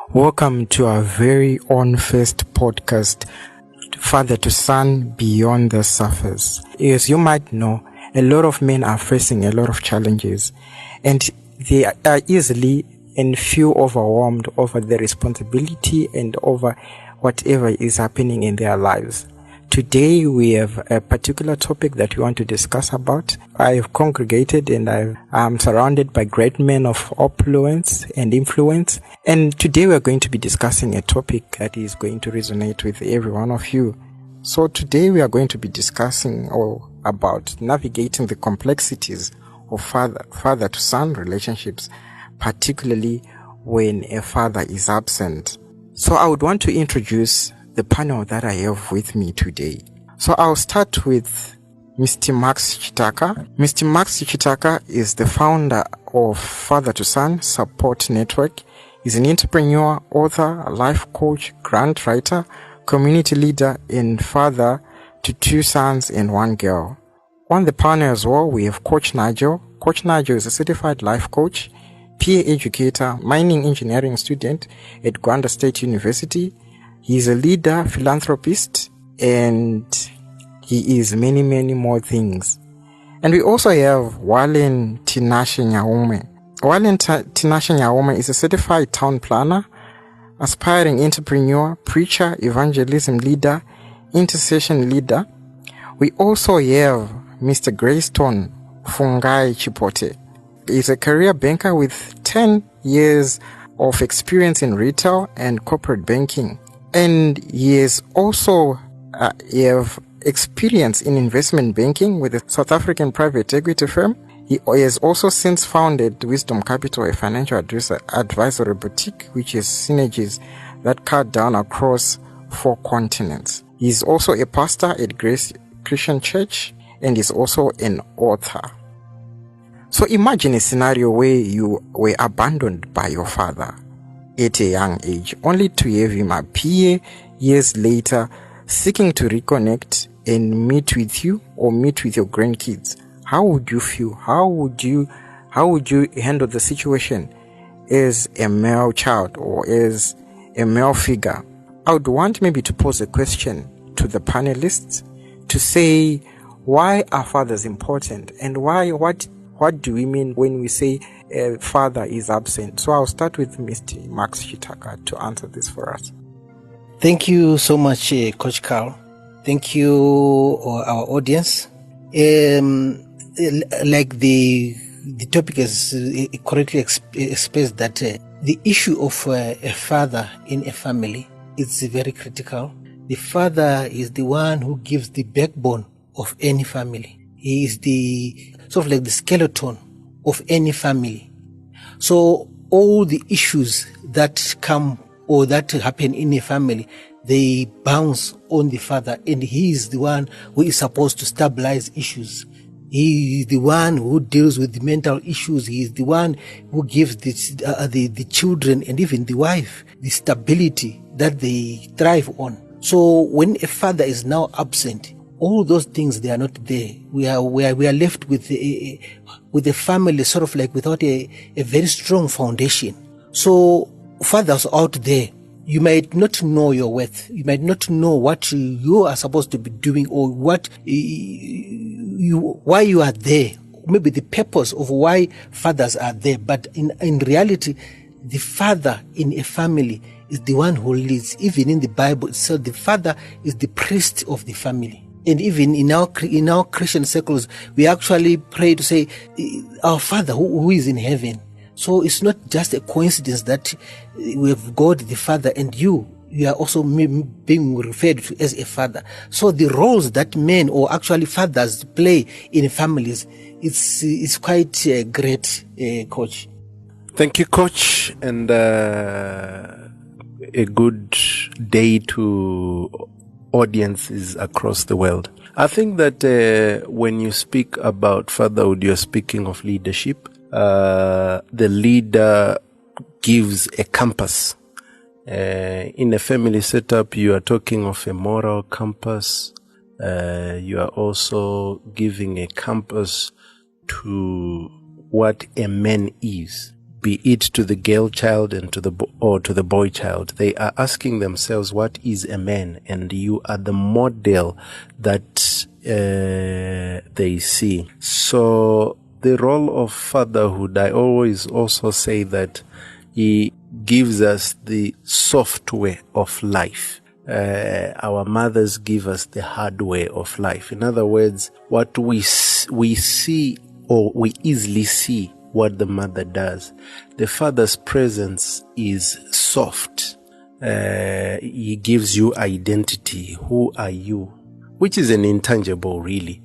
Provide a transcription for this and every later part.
Welcome to our very own first podcast, Father to Son Beyond the Surface. As you might know, a lot of men are facing a lot of challenges, and they are easily and feel overwhelmed over the responsibility and over whatever is happening in their lives. Today we have a particular topic that we want to discuss about. I have congregated and I'm surrounded by great men of opulence and influence. And today we are going to be discussing a topic that is going to resonate with every one of you. So today we are going to be discussing about navigating the complexities of father to son relationships, particularly when a father is absent. So I would want to introduce the panel that I have with me today. So I'll start with Mr. Max Chitaka. Mr. Max Chitaka is the founder of Father2Son Support Network. He's an entrepreneur, author, life coach, grant writer, community leader, and father to 2 sons and 1 girl. On the panel as well, we have Coach Nigel. Coach Nigel is a certified life coach, peer educator, mining engineering student at Gwanda State University. He's a leader, philanthropist, and he is many, many more things. And we also have Wallen Tinashe. Wallen Tinashe is a certified town planner, aspiring entrepreneur, preacher, evangelism leader, intercession leader. We also have Mr. Greyson Fungai Chipote. He's a career banker with 10 years of experience in retail and corporate banking. And he is also have experience in investment banking with a South African private equity firm. He has also since founded Wisdom Capital, a financial advisory boutique, which is synergies that cut down across 4 continents. He is also a pastor at Greyson Christian Church and is also an author. So imagine a scenario where you were abandoned by your father at a young age, only to have him appear years later seeking to reconnect and meet with you or meet with your grandkids. How would you feel? How would you handle the situation as a male child or as a male figure? I would want maybe to pose a question to the panelists to say, why are fathers important, and what do we mean when we say a father is absent? So I'll start with Mr. Max Chitaka to answer this for us. Thank you so much, Coach Carl. Thank you, our audience. Like the topic is correctly expressed, that the issue of a father in a family is very critical. The father is the one who gives the backbone of any family. He is the sort of like the skeleton of any family. So all the issues that come or that happen in a family, they bounce on the father, and he is the one who is supposed to stabilize issues. He is the one who deals with the mental issues. He is the one who gives the children and even the wife the stability that they thrive on. So when a father is now absent, all those things, they are not there. We are left with a family sort of like without a very strong foundation. So fathers out there, you might not know your worth. You might not know what you are supposed to be doing, or why you are there. Maybe the purpose of why fathers are there. But in reality, the father in a family is the one who leads. Even in the Bible itself, the father is the priest of the family. And even in our Christian circles, we actually pray to say, our Father who is in heaven. So it's not just a coincidence that we have God the Father, and you are also being referred to as a father. So the roles that men, or actually fathers, play in families, it's quite great, Coach. Thank you, Coach, and a good day to audiences across the world. I think that when you speak about fatherhood, you're speaking of leadership. The leader gives a compass. In a family setup, you are talking of a moral compass. You are also giving a compass to what a man is. be it to the girl child and to the boy child. They are asking themselves, what is a man? And you are the model that they see. So the role of fatherhood, I always also say that he gives us the software of life. Our mothers give us the hardware of life. In other words, what we see, or we easily see what the mother does. The father's presence is soft. He gives you identity. Who are you? Which is an intangible, really.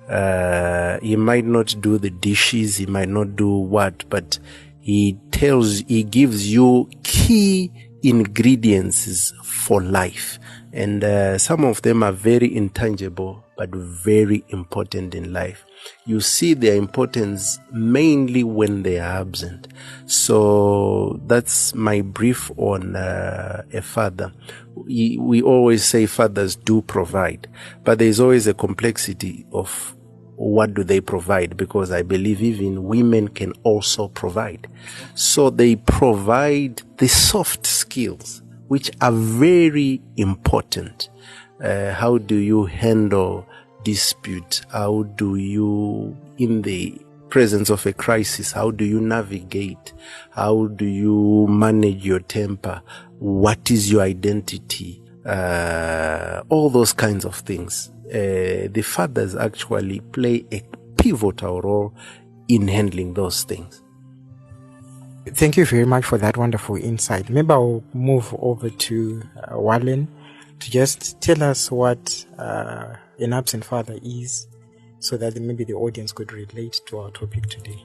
He might not do the dishes, he might not do what, but he gives you key ingredients for life. And some of them are very intangible, but very important in life. You see their importance mainly when they are absent. So that's my brief on a father. We always say fathers do provide, but there's always a complexity of what do they provide, because I believe even women can also provide. So they provide the soft skills, which are very important. How do you handle dispute? How do you, in the presence of a crisis, how do you navigate? How do you manage your temper? What is your identity? All those kinds of things. The fathers actually play a pivotal role in handling those things. Thank you very much for that wonderful insight. Maybe I'll move over to Wallen to just tell us what an absent father is, so that maybe the audience could relate to our topic today.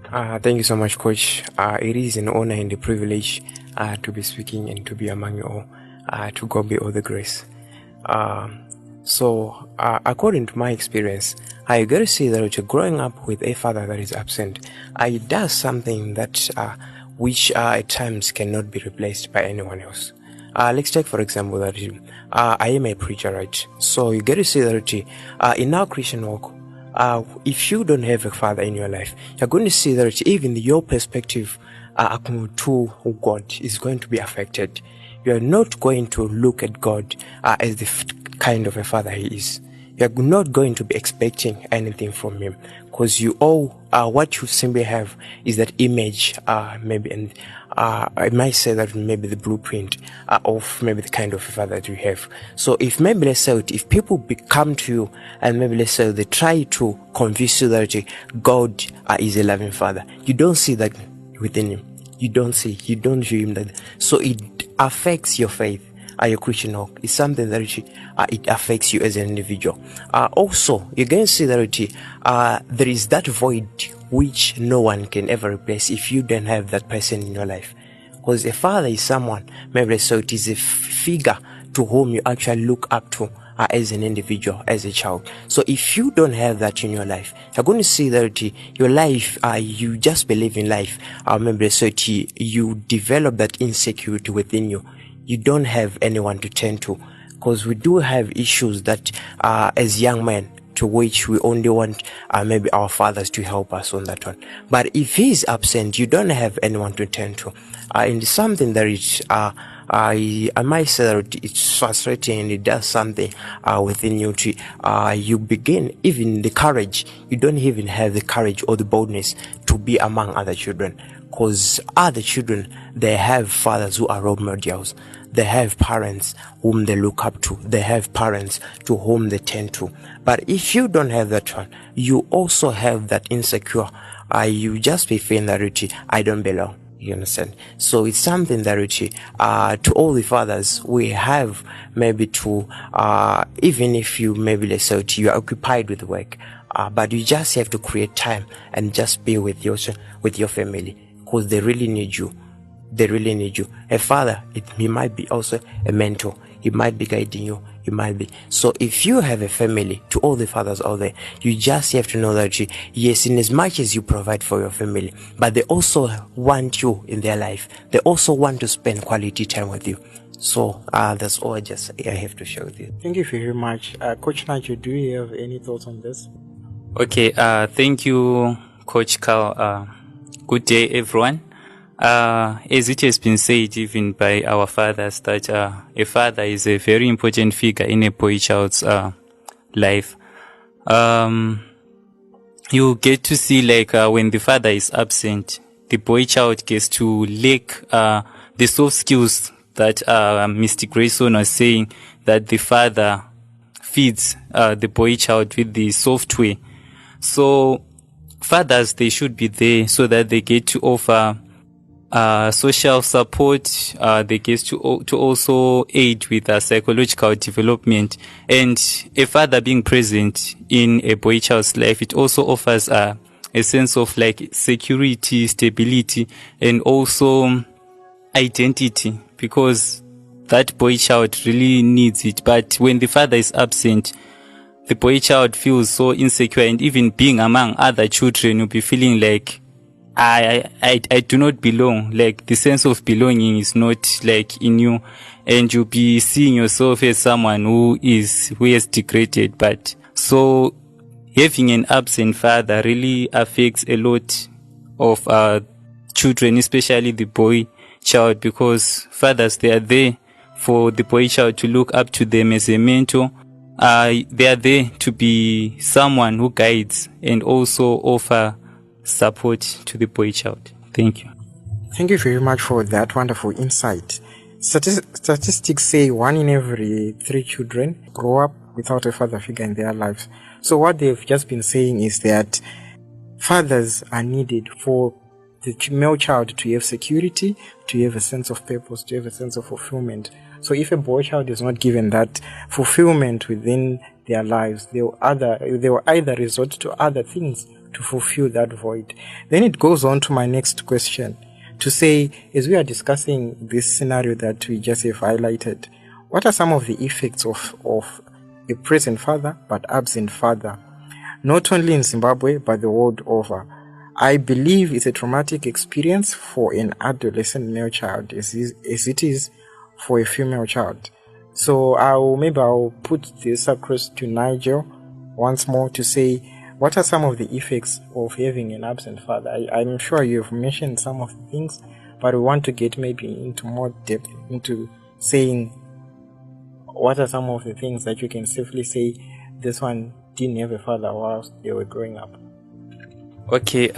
Thank you so much, Coach. It is an honor and a privilege to be speaking and to be among you all. To God be all the grace. So, according to my experience, I got to say that growing up with a father that is absent, it does something that which at times cannot be replaced by anyone else. Let's take for example that I am a preacher, right? So you get to see that in our Christian walk, if you don't have a father in your life, you're going to see that even your perspective to God is going to be affected. You are not going to look at God as the kind of a father he is. You are not going to be expecting anything from him, because you all what you simply have is that image, maybe, and I might say that maybe the blueprint of maybe the kind of a father that you have. So if maybe let's say if people come to you and maybe let's say they try to convince you that God is a loving father, you don't see that within him. You don't view him that. So it affects your faith. Your Christian walk is something that it affects you as an individual. Also, you're going to see that there is that void which no one can ever replace if you don't have that person in your life. Because a father is someone, maybe so it is a figure to whom you actually look up to as an individual, as a child. So if you don't have that in your life, you're going to see that your life, you just believe in life. Maybe so you develop that insecurity within you. You don't have anyone to turn to, because we do have issues that as young men, to which we only want maybe our fathers to help us on that one. But if he's absent, you don't have anyone to turn to. And something that is I might say that it's frustrating, and it does something within you. You begin, even the courage, you don't even have the courage or the boldness to be among other children, because other children, they have fathers who are role models. They have parents whom they look up to. They have parents to whom they turn to. But if you don't have that one, you also have that insecure. You just be feeling that I don't belong. You understand? So it's something that to all the fathers, we have maybe to, even if you maybe let's say you are occupied with work, but you just have to create time and just be with your family, because they really need you. They really need you. A father, he might be also a mentor. He might be guiding you. He might be. So if you have a family, to all the fathers out there, you just have to know that, yes, in as much as you provide for your family, but they also want you in their life. They also want to spend quality time with you. So that's all I have to share with you. Thank you very much. Coach Nigel, do you have any thoughts on this? Okay, thank you, Coach Carl. Good day, everyone. As it has been said even by our fathers, that a father is a very important figure in a boy child's life. You get to see when the father is absent, the boy child gets to lack the soft skills that Mr. Greyson was saying, that the father feeds the boy child with the software. So fathers, they should be there so that they get to offer social support. They get to also aid with psychological development. And a father being present in a boy child's life, it also offers a sense of security, stability, and also identity, because that boy child really needs it. But when the father is absent, the boy child feels so insecure, and even being among other children, you'll be feeling like I do not belong. The sense of belonging is not in you, and you'll be seeing yourself as someone who has degraded. But so having an absent father really affects a lot of children, especially the boy child, because fathers, they are there for the boy child to look up to them as a mentor. They are there to be someone who guides and also offer support to the boy child. Thank you. Thank you very much for that wonderful insight. Statistics say 1 in every 3 children grow up without a father figure in their lives. So what they've just been saying is that fathers are needed for the male child to have security, to have a sense of purpose, to have a sense of fulfillment. So if a boy child is not given that fulfillment within their lives, they will either resort to other things to fulfill that void. Then it goes on to my next question, to say, as we are discussing this scenario that we just have highlighted, what are some of the effects of a present father but absent father, not only in Zimbabwe but the world over? I believe it's a traumatic experience for an adolescent male child as it is for a female child. So I'll put this across to Nigel once more to say, what are some of the effects of having an absent father? I'm sure you've mentioned some of the things, but we want to get maybe into more depth into saying what are some of the things that you can safely say this one didn't have a father whilst they were growing up. Okay,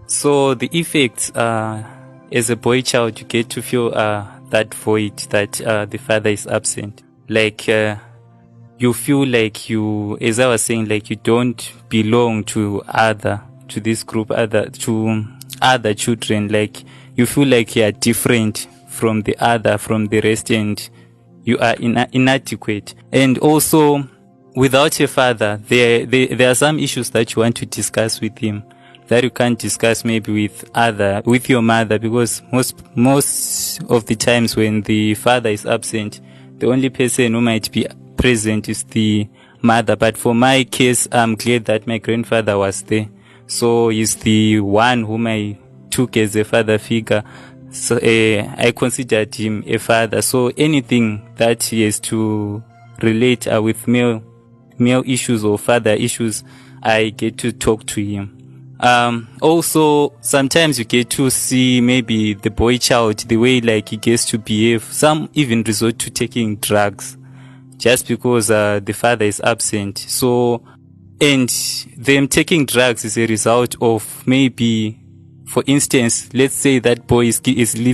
so the effects, as a boy child, you get to feel that void, that the father is absent. You feel like you, as I was saying, you don't belong to this group, to other children. You feel like you are different from the rest, and you are inadequate. And also, without a father, there are some issues that you want to discuss with him that you can't discuss maybe with your mother, because most of the times when the father is absent, the only person who might be present is the mother. But for my case, I'm glad that my grandfather was there, so he's the one whom I took as a father figure. So I considered him a father. So anything that he has to relate with male issues or father issues, I get to talk to him. Also, sometimes you get to see maybe the boy child, the way he gets to behave. Some even resort to taking drugs just because the father is absent. So, and them taking drugs is a result of maybe, for instance, let's say that boy is living